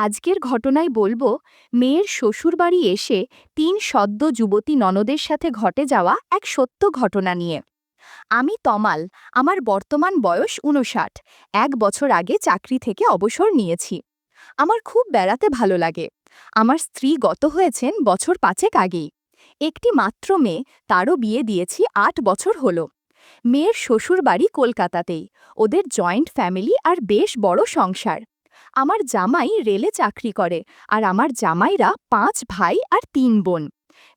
আজকের ঘটনায় বলবো মেয়ের শ্বশুরবাড়ি এসে ৩ সদ্য যুবতী ননদের সাথে ঘটে যাওয়া এক সত্য ঘটনা নিয়ে। আমি তমাল, আমার বর্তমান বয়স ৫৯। ১ বছর আগে চাকরি থেকে অবসর নিয়েছি। আমার খুব বেড়াতে ভালো লাগে। আমার স্ত্রী গত হয়েছেন বছর ৫ আগেই। একটি মাত্র মেয়ে, তারও বিয়ে দিয়েছি ৮ বছর হলো। মেয়ের শ্বশুরবাড়ি কলকাতাতেই। ওদের জয়েন্ট ফ্যামিলি আর বেশ বড় সংসার। আমার জামাই রেলে চাকরি করে, আর আমার জামাইরা ৫ ভাই আর ৩ বোন।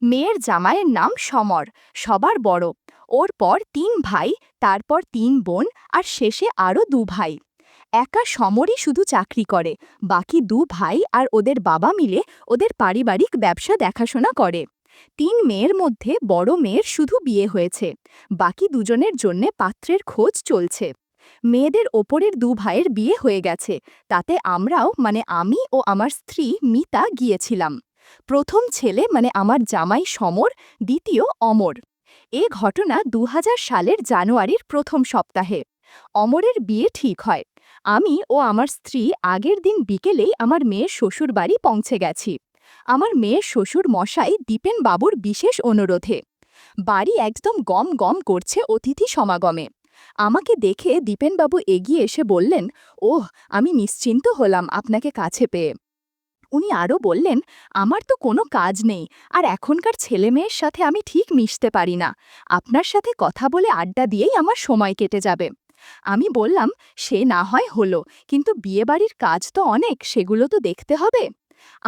মেয়ের জামাইয়ের নাম সমর, সবার বড়। ওর পর ৩ ভাই, তারপর ৩ বোন, আর শেষে আরও ২ ভাই। একা সমরই শুধু চাকরি করে, বাকি ২ ভাই আর ওদের বাবা মিলে ওদের পারিবারিক ব্যবসা দেখাশোনা করে। ৩ মেয়ের মধ্যে বড় মেয়ের শুধু বিয়ে হয়েছে, বাকি দুজনের জন্যে পাত্রের খোঁজ চলছে। মেয়েদের ওপরের ২ ভাইয়ের বিয়ে হয়ে গেছে, তাতে আমরাও মানে আমি ও আমার স্ত্রী মিতা গিয়েছিলাম। প্রথম ছেলে মানে আমার জামাই সমর, দ্বিতীয় অমর। এ ঘটনা ২০০০ সালের জানুয়ারির প্রথম সপ্তাহে। অমরের বিয়ে ঠিক হয়। আমি ও আমার স্ত্রী আগের দিন বিকেলেই আমার মেয়ের শ্বশুর বাড়ি পৌঁছে গেছি। আমার মেয়ের শ্বশুর মশাই দীপেন বাবুর বিশেষ অনুরোধে। বাড়ি একদম গম গম করছে অতিথি সমাগমে। আমাকে দেখে দীপেনবাবু এগিয়ে এসে বললেন, ওহ, আমি নিশ্চিন্ত হলাম আপনাকে কাছে পেয়ে। উনি আরও বললেন, আমার তো কোনো কাজ নেই, আর এখনকার ছেলেমেয়ের সাথে আমি ঠিক মিশতে পারি না। আপনার সাথে কথা বলে আড্ডা দিয়েই আমার সময় কেটে যাবে। আমি বললাম, সে না হয় হলো, কিন্তু বিয়েবাড়ির কাজ তো অনেক, সেগুলো তো দেখতে হবে।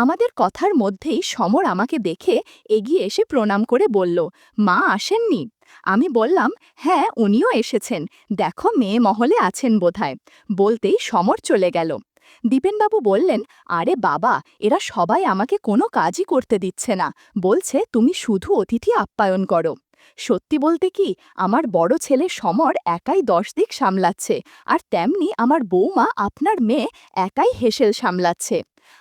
আমাদের কথার মধ্যেই সমর আমাকে দেখে এগিয়ে এসে প্রণাম করে বলল, মা আসেননি? আমি বললাম, হ্যাঁ, উনিও এসেছেন, দেখো মেয়ে মহলে আছেন বোধহয়। বলতেই সমর চলে গেল। দীপেনবাবু বললেন, আরে বাবা, এরা সবাই আমাকে কোনো কাজই করতে দিচ্ছে না, বলছে তুমি শুধু অতিথি আপ্যায়ন করো। সত্যি বলতে কি, আমার বড় ছেলে সমর একাই ১০ দিক সামলাচ্ছে, আর তেমনি আমার বৌমা আপনার মেয়ে একাই হেসেল সামলাচ্ছে।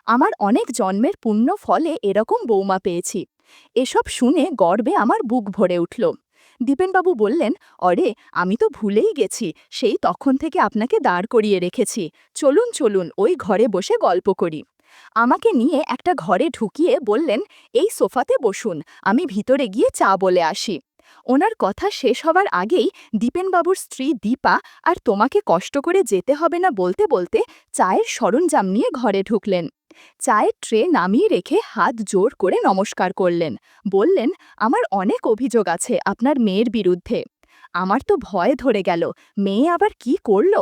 আমার অনেক জন্মের পুণ্য ফলে এরকম বৌমা পেয়েছি। এসব শুনে গর্বে আমার বুক ভরে উঠল। দীপেনবাবু বললেন, অরে, আমি তো ভুলেই গেছি, সেই তখন থেকে আপনাকে দাঁড় করিয়ে রেখেছি। চলুন চলুন, ওই ঘরে বসে গল্প করি। আমাকে নিয়ে একটা ঘরে ঢুকিয়ে বললেন, এই সোফাতে বসুন, আমি ভিতরে গিয়ে চা বলে আসি। ওনার কথা শেষ হবার আগেই দীপেনবাবুর স্ত্রী দীপা আর তোমাকে কষ্ট করে যেতে হবে না বলতে বলতে চায়ের সরঞ্জাম নিয়ে ঘরে ঢুকলেন। চায়ের ট্রে নামিয়ে রেখে হাত জোর করে নমস্কার করলেন। বললেন, আমার অনেক অভিযোগ আছে আপনার মেয়ের বিরুদ্ধে। আমার তো ভয় ধরে গেল, মেয়ে আবার কি করল।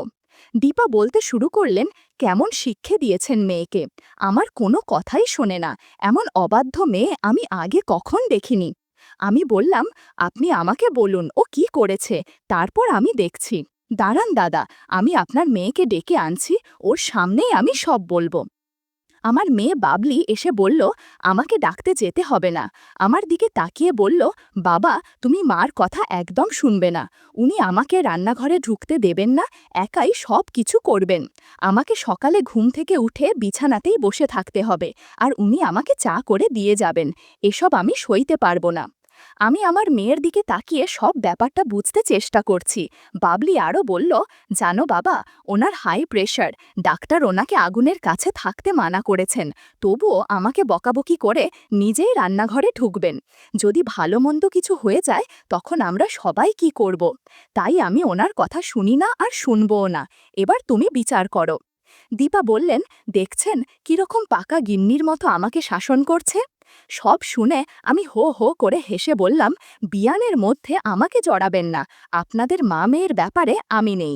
দীপা বলতে শুরু করলেন, কেমন শিক্ষে দিয়েছেন মেয়েকে, আমার কোনো কথাই শোনে না, এমন অবাধ্য মেয়ে আমি আগে কখন দেখিনি। আমি বললাম, আপনি আমাকে বলুন ও কি করেছে, তারপর আমি দেখছি। দাঁড়ান দাদা, আমি আপনার মেয়েকে ডেকে আনছি, ওর সামনেই আমি সব বলবো। আমার মেয়ে বাবলি এসে বলল, আমাকে ডাকতে যেতে হবে না। আমার দিকে তাকিয়ে বলল, বাবা, তুমি মার কথা একদম শুনবে না। উনি আমাকে রান্নাঘরে ঢুকতে দেবেন না, একাই সব কিছু করবেন। আমাকে সকালে ঘুম থেকে উঠে বিছানাতেই বসে থাকতে হবে, আর উনি আমাকে চা করে দিয়ে যাবেন। এসব আমি সইতে পারবো না। আমি আমার মেয়ের দিকে তাকিয়ে সব ব্যাপারটা বুঝতে চেষ্টা করছি। বাবলি আরও বলল, জানো বাবা, ওনার হাই প্রেশার, ডাক্তার ওনাকে আগুনের কাছে থাকতে মানা করেছেন, তবুও আমাকে বকাবকি করে নিজেই রান্নাঘরে ঢুকবেন। যদি ভালো মন্দ কিছু হয়ে যায় তখন আমরা সবাই কি করব। তাই আমি ওনার কথা শুনি না আর শুনবও না। এবার তুমি বিচার করো। দীপা বললেন, দেখছেন কিরকম পাকা গিন্নির মতো আমাকে শাসন করছে। সব শুনে আমি হো হো করে হেসে বললাম, বিয়ানের মধ্যে আমাকে জড়াবেন না, আপনাদের মা মেয়ের ব্যাপারে আমি নেই।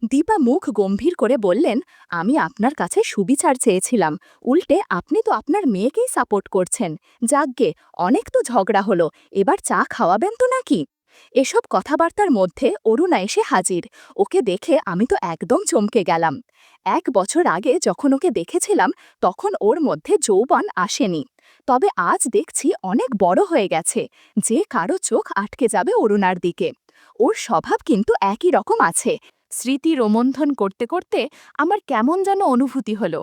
দীপা মুখ গম্ভীর করে বললেন, আমি আপনার কাছে সুবিচার চেয়েছিলাম, উল্টে আপনি তো আপনার মেয়েকেই সাপোর্ট করছেন। যাকগে, অনেক তো ঝগড়া হলো, এবার চা খাওয়াবেন তো নাকি? এসব কথাবার্তার মধ্যে অরুণা এসে হাজির। ওকে দেখে আমি তো একদম চমকে গেলাম। ১ বছর আগে যখন ওকে দেখেছিলাম তখন ওর মধ্যে যৌবন আসেনি, তবে আজ দেখছি অনেক বড় হয়ে গেছে, যে কারো চোখ আটকে যাবে অরুণার দিকে। ওর স্বভাব কিন্তু একই রকম আছে। স্মৃতি রোমন্থন করতে করতে আমার কেমন যেন অনুভূতি হলো,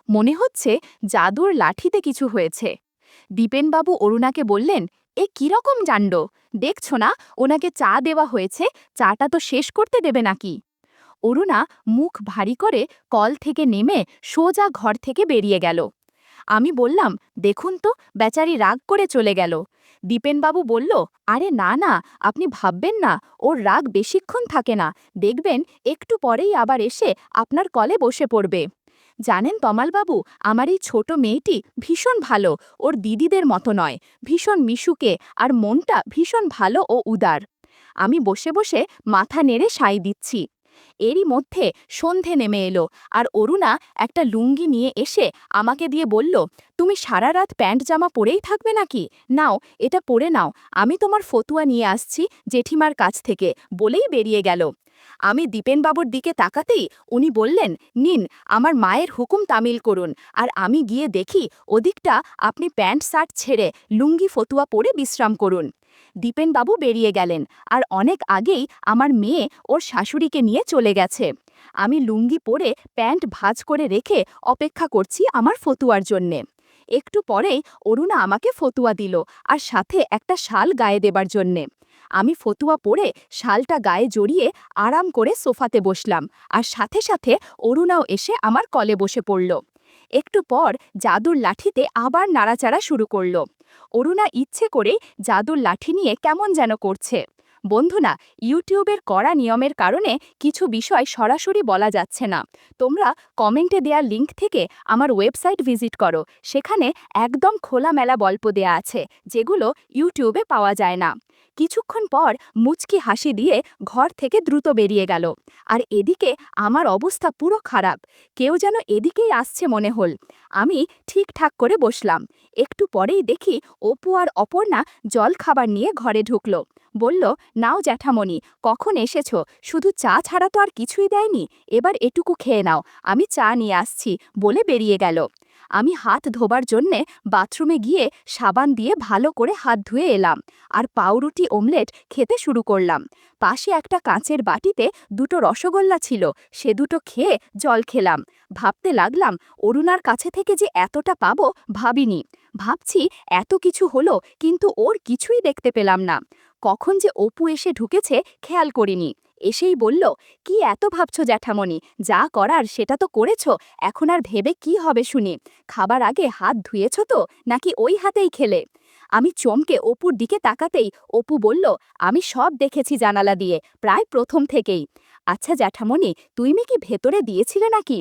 মনে হচ্ছে জাদুর লাঠিতে কিছু হয়েছে। দীপেনবাবু অরুণাকে বললেন, এ কিরকম জাণ্ড, দেখছো না ওনাকে চা দেওয়া হয়েছে, চাটা তো শেষ করতে দেবে নাকি? অরুণা মুখ ভারী করে কল থেকে নেমে সোজা ঘর থেকে বেরিয়ে গেল। আমি বললাম, দেখুন তো, বেচারি রাগ করে চলে গেল। দীপেনবাবু বলল, আরে না না, আপনি ভাববেন না, ওর রাগ বেশিক্ষণ থাকে না, দেখবেন একটু পরেই আবার এসে আপনার কলে বসে পড়বে। জানেন তমালবাবু, আমার এই ছোট মেয়েটি ভীষণ ভালো, ওর দিদিদের মতো নয়, ভীষণ মিশুকে, আর মনটা ভীষণ ভালো ও উদার। আমি বসে বসে মাথা নেড়ে সাই দিচ্ছি। এরই মধ্যে সন্ধে নেমে এলো, আর অরুণা একটা লুঙ্গি নিয়ে এসে আমাকে দিয়ে বলল, তুমি সারা রাত প্যান্ট জামা পরেই থাকবে নাকি? নাও, এটা পরে নাও, আমি তোমার ফতুয়া নিয়ে আসছি জেঠিমার কাছ থেকে, বলেই বেরিয়ে গেল। আমি দীপেনবাবুর দিকে তাকাতেই উনি বললেন, নিন, আমার মায়ের হুকুম তামিল করুন, আর আমি গিয়ে দেখি ওদিকটা আপনি প্যান্ট শার্ট ছেড়ে লুঙ্গি ফতুয়া পরে বিশ্রাম করুন। দীপেনবাবু বেরিয়ে গেলেন, আর অনেক আগেই আমার মেয়ে ওর শাশুড়িকে নিয়ে চলে গেছে। আমি লুঙ্গি পরে প্যান্ট ভাঁজ করে রেখে অপেক্ষা করছি আমার ফতুয়ার জন্যে। একটু পরেই অরুণা আমাকে ফতুয়া দিল, আর সাথে একটা শাল গায়ে দেবার জন্যে। আমি ফতুয়া পরে শালটা গায়ে জড়িয়ে আরাম করে সোফাতে বসলাম, আর সাথে সাথে অরুণাও এসে আমার কলে বসে পড়ল। একটু পর জাদুর লাঠিতে আবার নাড়াচাড়া শুরু করল। অরুণা ইচ্ছে করে জাদুর লাঠি নিয়ে কেমন যেন করছে। বন্ধুরা, ইউটিউবের কড়া নিয়মের কারণে কিছু বিষয় সরাসরি বলা যাচ্ছে না। তোমরা কমেন্টে দেওয়া লিঙ্ক থেকে আমার ওয়েবসাইট ভিজিট করো, সেখানে একদম খোলামেলা গল্প দেয়া আছে, যেগুলো ইউটিউবে পাওয়া যায় না। কিছুক্ষণ পর মুচকি হাসি দিয়ে ঘর থেকে দ্রুত বেরিয়ে গেল, আর এদিকে আমার অবস্থা পুরো খারাপ। কেউ যেন এদিকেই আসছে মনে হল। আমি ঠিকঠাক করে বসলাম। একটু পরেই দেখি অপু আর অপর্ণা জল খাবার নিয়ে ঘরে ঢুকল। বলল, নাও জ্যাঠামণি, কখন এসেছ, শুধু চা ছাড়া তো আর কিছুই দেয়নি, এবার এটুকু খেয়ে নাও, আমি চা নিয়ে আসছি, বলে বেরিয়ে গেল। আমি হাত ধোবার জন্যে বাথরুমে গিয়ে সাবান দিয়ে ভালো করে হাত ধুয়ে এলাম, আর পাউরুটি অমলেট খেতে শুরু করলাম। পাশে একটা কাঁচের বাটিতে দুটো রসগোল্লা ছিল, সে দুটো খেয়ে জল খেলাম। ভাবতে লাগলাম, অরুণার কাছে থেকে যে এতটা পাবো ভাবিনি। ভাবছি এত কিছু হলো, কিন্তু ওর কিছুই দেখতে পেলাম না। কখন যে অপু এসে ঢুকেছে খেয়াল করিনি। এসেই বলল, কি এত ভাবছো জ্যাঠামণি, যা করার সেটা তো করেছ, এখন আর ভেবে কি হবে শুনি? খাবার আগে হাত ধুয়েছ তো, নাকি ওই হাতেই খেলে? আমি চমকে অপুর দিকে তাকাতেই অপু বলল, আমি সব দেখেছি জানালা দিয়ে, প্রায় প্রথম থেকেই। আচ্ছা জ্যাঠামণি, তুমি কি ভেতরে দিয়েছিলে নাকি?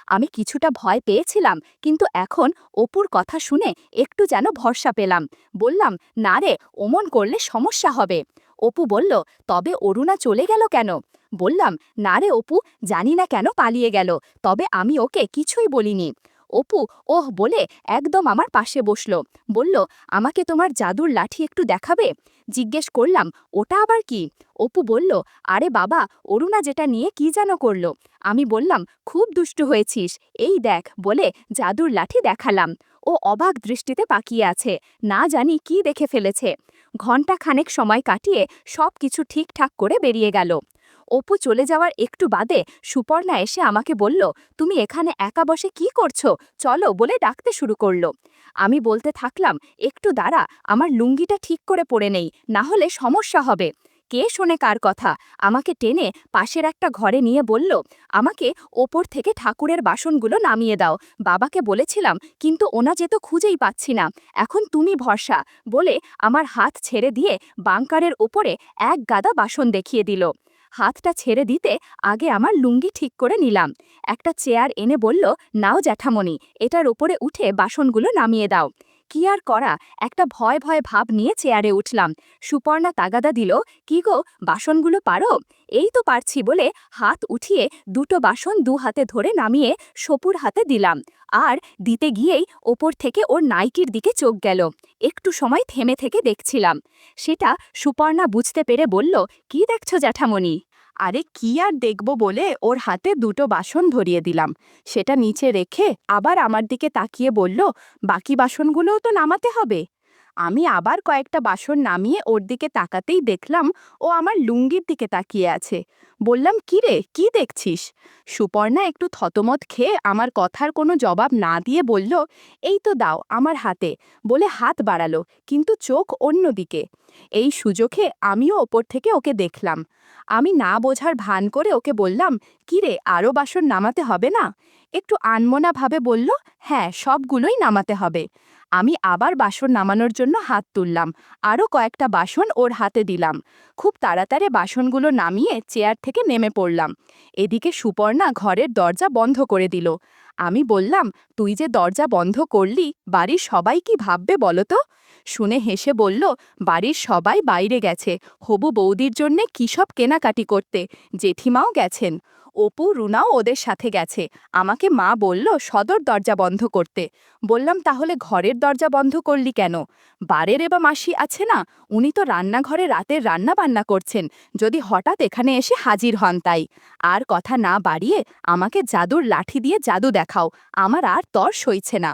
আমি কিছুটা ভয় পেয়েছিলাম, কিন্তু এখন অপুর কথা শুনে একটু যেন ভরসা পেলাম। বললাম, না রে, ওমন করলে সমস্যা হবে। অপু বলল, তবে অরুণা চলে গেল কেন? বললাম, না রে অপু, জানি না কেন পালিয়ে গেল, তবে আমি ওকে কিছুই বলিনি। অপু ওহ বলে একদম আমার পাশে বসল। বলল, আমাকে তোমার জাদুর লাঠি একটু দেখাবে? জিজ্ঞেস করলাম, ওটা আবার কি? অপু বলল, আরে বাবা, অরুণা যেটা নিয়ে কি যেন করল। আমি বললাম, খুব দুষ্টু হয়েছিস, এই দেখ, বলে জাদুর লাঠি দেখালাম। ও অবাক দৃষ্টিতে পাকিয়ে আছে, না জানি কি দেখে ফেলেছে। ঘণ্টা খানেক সময় কাটিয়ে সব কিছু ঠিকঠাক করে বেরিয়ে গেল। অপু চলে যাওয়ার একটু বাদে সুপর্ণা এসে আমাকে বলল, তুমি এখানে একা বসে কি করছো, চলো, বলে ডাকতে শুরু করলো। আমি বলতে থাকলাম, একটু দাঁড়া, আমার লুঙ্গিটা ঠিক করে পরে নেই, না হলে সমস্যা হবে। কে শোনে কার কথা? আমাকে টেনে পাশের একটা ঘরে নিয়ে বলল, আমাকে ওপর থেকে ঠাকুরের বাসনগুলো নামিয়ে দাও, বাবাকে বলেছিলাম, কিন্তু ওনা যে তো খুঁজেই পাচ্ছি না, এখন তুমি ভরসা, বলে আমার হাত ছেড়ে দিয়ে বাংকারের ওপরে এক গাদা বাসন দেখিয়ে দিল। হাতটা ছেড়ে দিতে আগে আমার লুঙ্গি ঠিক করে নিলাম। একটা চেয়ার এনে বলল, নাও জ্যাঠামণি, এটার ওপরে উঠে বাসনগুলো নামিয়ে দাও। কি আর করা, একটা ভয় ভয় ভাব নিয়ে চেয়ারে উঠলাম। সুপর্ণা তাগাদা দিল, কি গো, বাসনগুলো পারো? এই তো পারছি, বলে হাত উঠিয়ে দুটো বাসন দু হাতে ধরে নামিয়ে সপুর হাতে দিলাম। আর দিতে গিয়েই ওপর থেকে ওর নাইটির দিকে চোখ গেল। একটু সময় থেমে থেকে দেখছিলাম। সেটা সুপর্ণা বুঝতে পেরে বলল, কি দেখছো জ্যাঠামণি? আরে কি আর দেখব বলে ওর হাতে দুটো বাসন ধরিয়ে দিলাম। সেটা নিচে রেখে আবার আমার দিকে তাকিয়ে বলল, বাকি বাসনগুলোও তো নামাতে হবে। আমি আবার কয়েকটা বাসন নামিয়ে ওর দিকে তাকাতেই দেখলাম ও আমার লুঙ্গির দিকে তাকিয়ে আছে। বললাম, কি রে, কি দেখছিস? সুপর্ণা একটু থতমত খেয়ে আমার কথার কোনো জবাব না দিয়ে বলল, এই তো দাও আমার হাতে, বলে হাত বাড়ালো, কিন্তু চোখ অন্যদিকে। এই সুযোগে আমিও ওপর থেকে ওকে দেখলাম। আমি না বোঝার ভান করে ওকে বললাম, কি রে, আরও বাসন নামাতে হবে না? একটু আনমনা ভাবে বলল, হ্যাঁ, সবগুলোই নামাতে হবে। আমি আবার বাসন নামানোর জন্য হাত তুললাম, আরও কয়েকটা বাসন ওর হাতে দিলাম। খুব তাড়াতাড়ি বাসনগুলো নামিয়ে চেয়ার থেকে নেমে পড়লাম। এদিকে সুপর্ণা ঘরের দরজা বন্ধ করে দিল। আমি বললাম, তুই যে দরজা বন্ধ করলি, বাড়ির সবাই কি ভাববে বলো তো? শুনে হেসে বলল, বাড়ির সবাই বাইরে গেছে হবু বৌদির জন্যে কী সব কেনাকাটি করতে, জেঠিমাও গেছেন, অপু রুনাও ওদের সাথে গেছে। আমাকে মা বলল সদর দরজা বন্ধ করতে। বললাম, তাহলে ঘরের দরজা বন্ধ করলি কেন? বারের এবা মাসি আছে না, উনি তো রান্নাঘরে রাতের রান্না বান্না করছেন, যদি হঠাৎ এখানে এসে হাজির হন তাই। আর কথা না বাড়িয়ে আমাকে জাদুর লাঠি দিয়ে জাদু দেখাও, আমার আর তর সইছে না।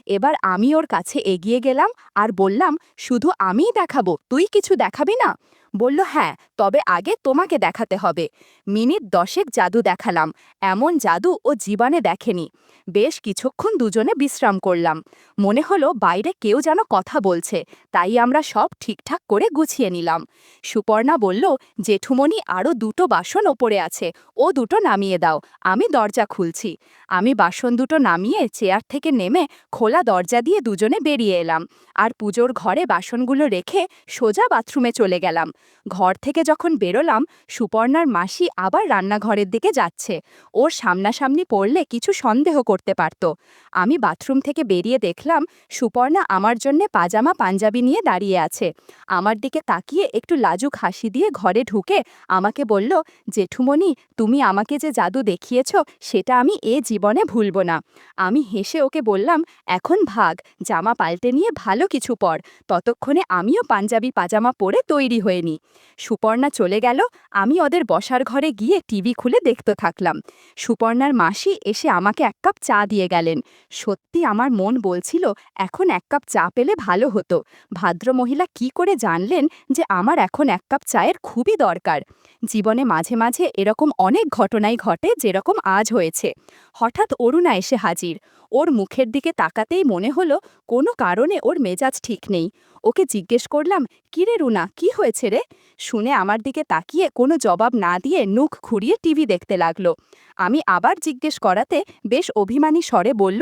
এবার আমি ওর কাছে এগিয়ে গেলাম আর বললাম, শুধু আমিই দেখাবো, তুই কিছু দেখাবি না? বলল, হ্যাঁ, তবে আগে তোমাকে দেখাতে হবে। মিনিট 10 জাদু দেখালাম, এমন জাদু ও জীবনে দেখেনি। বেশ কিছুক্ষণ দুজনে বিশ্রাম করলাম। মনে হলো বাইরে কেউ যেন কথা বলছে, তাই আমরা সব ঠিকঠাক করে গুছিয়ে নিলাম। সুপর্ণা বলল, জেঠুমণি আরও দুটো বাসন ওপরে আছে, ও দুটো নামিয়ে দাও, আমি দরজা খুলছি। আমি বাসন দুটো নামিয়ে চেয়ার থেকে নেমে খোলা দরজা দিয়ে দুজনে বেরিয়ে এলাম, আর পুজোর ঘরে বাসনগুলো রেখে সোজা বাথরুমে চলে গেলাম। ঘর থেকে যখন বেরোলাম, সুপর্ণার মাসি আবার রান্নাঘরের দিকে যাচ্ছে। ওর সামনাসামনি পড়লে কিছু সন্দেহ করতে পারত। আমি বাথরুম থেকে বেরিয়ে দেখলাম সুপর্ণা আমার জন্যে পাজামা পাঞ্জাবি নিয়ে দাঁড়িয়ে আছে। আমার দিকে তাকিয়ে একটু লাজুক হাসি দিয়ে ঘরে ঢুকে আমাকে বলল, জেঠুমণি, তুমি আমাকে যে জাদু দেখিয়েছ সেটা আমি জীবনে ভুলব না। আমি হেসে ওকে বললাম, এখন ভাগ, জামা পাল্টে নিয়ে ভালো কিছু পর, ততক্ষণে আমিও পাঞ্জাবি পাজামা পরে তৈরি হয়ে নিই। সুপর্ণা চলে গেল। আমি ওদের বসার ঘরে গিয়ে টিভি খুলে দেখতে থাকলাম। সুপর্ণার মাসি এসে আমাকে 1 কাপ চা দিয়ে গেলেন। সত্যি আমার মন বলছিল, এখন 1 কাপ চা পেলে ভালো হতো। ভদ্রমহিলা কি করে জানলেন যে আমার এখন 1 কাপ চায়ের খুবই দরকার? জীবনে মাঝে মাঝে এরকম অনেক ঘটনাই ঘটে, যেরকম আজ হয়েছে। হঠাৎ অরুণা এসে হাজির। ওর মুখের দিকে তাকাতেই মনে হলো কোনো কারণে ওর মেজাজ ঠিক নেই। ওকে জিজ্ঞেস করলাম, কিরে রুনা, কি হয়েছে রে? শুনে আমার দিকে তাকিয়ে কোনো জবাব না দিয়ে মুখ ঘুরিয়ে টিভি দেখতে লাগলো। আমি আবার জিজ্ঞেস করাতে বেশ অভিমানী স্বরে বলল,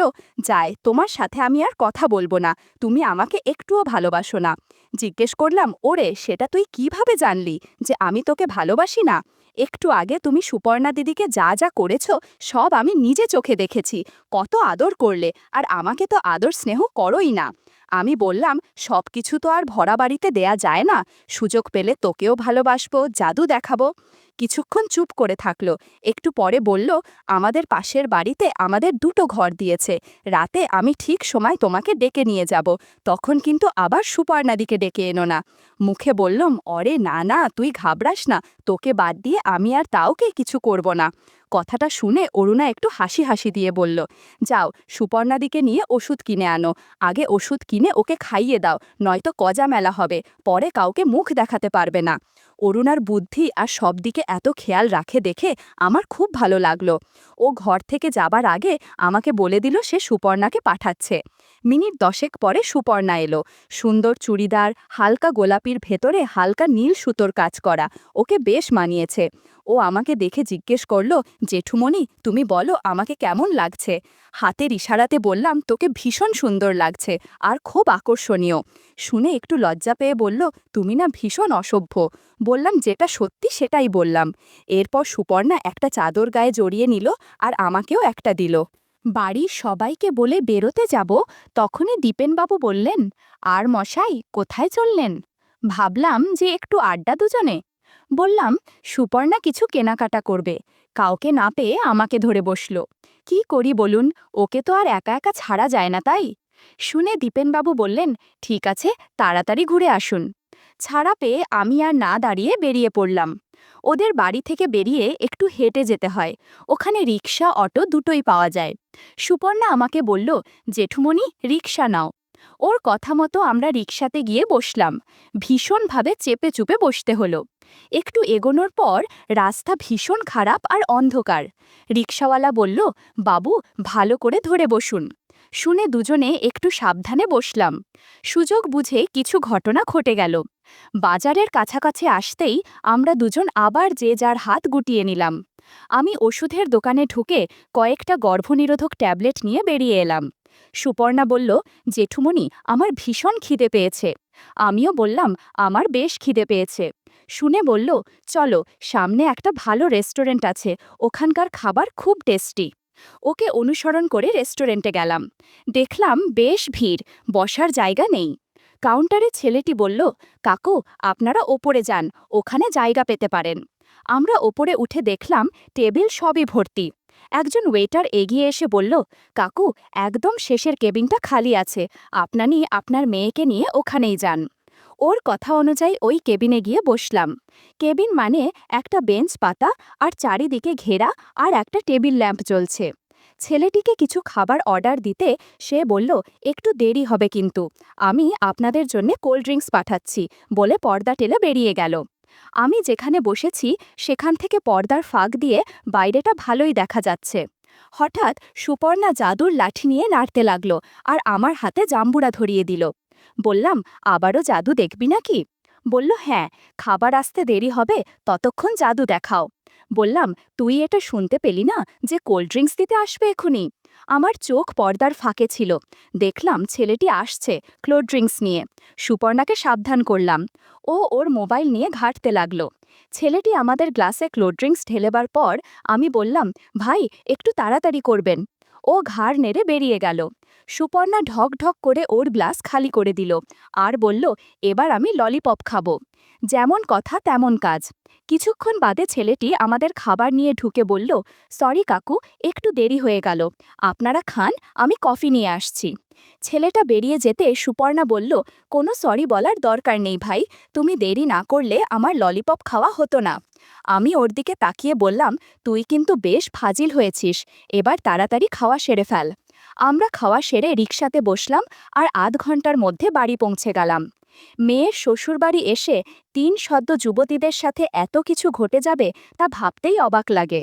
যায়, তোমার সাথে আমি আর কথা বলবো না, তুমি আমাকে একটুও ভালোবাসো না। জিজ্ঞেস করলাম, ওরে, সেটা তুই কিভাবে জানলি যে আমি তোকে ভালোবাসি না? একটু আগে তুমি সুপর্ণা দিদিকে যা যা করেছ সব আমি নিজে চোখে দেখেছি। কত আদর করলে, আর আমাকে তো আদর স্নেহ করোই না। আমি বললাম, সব কিছু তো আর ভরা বাড়িতে দেয়া যায় না, সুযোগ পেলে তোকেও ভালোবাসবো, জাদু দেখাবো। কিছুক্ষণ চুপ করে থাকলো, একটু পরে বলল, আমাদের পাশের বাড়িতে আমাদের 2টো ঘর দিয়েছে, রাতে আমি ঠিক সময় তোমাকে ডেকে নিয়ে যাব, তখন কিন্তু আবার সুপর্ণাদিকে ডেকে এনো না। মুখে বললাম, অরে না না, তুই ঘাবড়াস না, তোকে বাদ দিয়ে আমি আর তাওকে কিছু করব না। কথাটা শুনে অরুণা একটু হাসি হাসি দিয়ে বলল, যাও, সুপর্ণাদিকে নিয়ে ওষুধ কিনে আনো, আগে ওষুধ কিনে ওকে খাইয়ে দাও, নয়তো কজা মেলা হবে, পরে কাউকে মুখ দেখাতে পারবে না। অরুণার বুদ্ধি আর সব দিকে এত খেয়াল রাখে দেখে আমার খুব ভালো লাগলো। ও ঘর থেকে যাবার আগে আমাকে বলে দিল সে সুপর্ণাকে পাঠাচ্ছে। মিনিট 10 পরে সুপর্ণা এলো। সুন্দর চুড়িদার, হালকা গোলাপির ভেতরে হালকা নীল সুতোর কাজ করা, ওকে বেশ মানিয়েছে। ও আমাকে দেখে জিজ্ঞেস করলো, জেঠুমণি, তুমি বলো আমাকে কেমন লাগছে? হাতের ইশারাতে বললাম, তোকে ভীষণ সুন্দর লাগছে, আর খুব আকর্ষণীয়। শুনে একটু লজ্জা পেয়ে বলল, তুমি না ভীষণ অসভ্য। বললাম, যেটা সত্যি সেটাই বললাম। এরপর সুপর্ণা একটা চাদর গায়ে জড়িয়ে নিল আর আমাকেও একটা দিল। বাড়ির সবাইকে বলে বেরোতে যাব, তখনই দীপেনবাবু বললেন, আর মশাই, কোথায় চললেন? ভাবলাম যে একটু আড্ডা দুজনে। বললাম, সুপর্ণা কিছু কেনাকাটা করবে, কাউকে না পেয়ে আমাকে ধরে বসল। কি করি বলুন, ওকে তো আর একা একা ছাড়া যায় না, তাই? শুনে দীপেনবাবু বললেন, ঠিক আছে, তাড়াতাড়ি ঘুরে আসুন। ছাড়া পেয়ে আমি আর না দাঁড়িয়ে বেরিয়ে পড়লাম। ওদের বাড়ি থেকে বেরিয়ে একটু হেঁটে যেতে হয়, ওখানে রিক্সা অটো দুটোই পাওয়া যায়। সুপর্ণা আমাকে বলল, জেঠুমণি, রিক্সা নাও। ওর কথা মতো আমরা রিকশাতে গিয়ে বসলাম। ভীষণভাবে চেপে চুপে বসতে হলো। একটু এগোনোর পর রাস্তা ভীষণ খারাপ আর অন্ধকার। রিকশাওয়ালা বলল, বাবু ভালো করে ধরে বসুন। শুনে দুজনে একটু সাবধানে বসলাম। সুযোগ বুঝে কিছু ঘটনা ঘটে গেল। বাজারের কাছাকাছি আসতেই আমরা দুজন আবার যে যার হাত গুটিয়ে নিলাম। আমি ওষুধের দোকানে ঢুকে কয়েকটা গর্ভনিরোধক ট্যাবলেট নিয়ে বেরিয়ে এলাম। সুপর্ণা বলল, জেঠুমণি আমার ভীষণ খিদে পেয়েছে। আমিও বললাম, আমার বেশ খিদে পেয়েছে। শুনে বলল, চলো সামনে একটা ভালো রেস্টুরেন্ট আছে, ওখানকার খাবার খুব টেস্টি। ওকে অনুসরণ করে রেস্টুরেন্টে গেলাম। দেখলাম বেশ ভিড়, বসার জায়গা নেই। কাউন্টারে ছেলেটি বলল, কাকু আপনারা ওপরে যান, ওখানে জায়গা পেতে পারেন। আমরা ওপরে উঠে দেখলাম টেবিল সবই ভর্তি। একজন ওয়েটার এগিয়ে এসে বলল, কাকু একদম শেষের কেবিনটা খালি আছে, আপনানি আপনার মেয়েকে নিয়ে ওখানেই যান। ওর কথা অনুযায়ী ওই কেবিনে গিয়ে বসলাম। কেবিন মানে একটা বেঞ্চ পাতা আর চারিদিকে ঘেরা আর একটা টেবিল ল্যাম্প জ্বলছে। ছেলেটিকে কিছু খাবার অর্ডার দিতে সে বলল, একটু দেরি হবে কিন্তু, আমি আপনাদের জন্য কোল্ড ড্রিঙ্কস পাঠাচ্ছি বলে পর্দা টেলে বেরিয়ে গেল। আমি যেখানে বসেছি সেখান থেকে পর্দার ফাঁক দিয়ে বাইরেটা ভালোই দেখা যাচ্ছে। হঠাৎ সুপর্ণা জাদুর লাঠি নিয়ে নাড়তে লাগলো আর আমার হাতে জাম্বুরা ধরিয়ে দিল। বললাম, আবারও জাদু দেখবি নাকি? বলল, হ্যাঁ, খাবার আসতে দেরি হবে, ততক্ষণ জাদু দেখাও। বললাম, তুই এটা শুনতে পেলি না যে কোল্ড ড্রিঙ্কস দিতে আসবে এখুনি? আমার চোখ পর্দার ফাঁকে ছিল। দেখলাম ছেলেটি আসছে কোল্ড ড্রিঙ্কস নিয়ে। সুপর্ণাকে সাবধান করলাম। ও ওর মোবাইল নিয়ে ঘাঁটতে লাগলো। ছেলেটি আমাদের গ্লাসে কোল্ড ড্রিঙ্কস ঢেলেবার পর আমি বললাম, ভাই একটু তাড়াতাড়ি করবেন। ও ঘাড় নেড়ে বেরিয়ে গেল। সুপর্ণা ঢক ঢক করে ওর গ্লাস খালি করে দিল আর বলল, এবার আমি ললিপপ খাবো। যেমন কথা তেমন কাজ। কিছুক্ষণ বাদে ছেলেটি আমাদের খাবার নিয়ে ঢুকে বলল, সরি কাকু, একটু দেরি হয়ে গেল, আপনারা খান, আমি কফি নিয়ে আসছি। ছেলেটা বেরিয়ে যেতে সুপর্ণা বলল, কোনো সরি বলার দরকার নেই ভাই, তুমি দেরি না করলে আমার ললিপপ খাওয়া হতো না। আমি ওর দিকে তাকিয়ে বললাম, তুই কিন্তু বেশ ফাজিল হয়েছিস, এবার তাড়াতাড়ি খাওয়া সেরে ফেল। আমরা খাওয়া সেরে রিকশাতে বসলাম আর আধ ঘন্টার মধ্যে বাড়ি পৌঁছে গেলাম। মেয়ের শ্বশুরবাড়ি এসে 3 সদ্য যুবতীদের সাথে এত কিছু ঘটে যাবে তা ভাবতেই অবাক লাগে।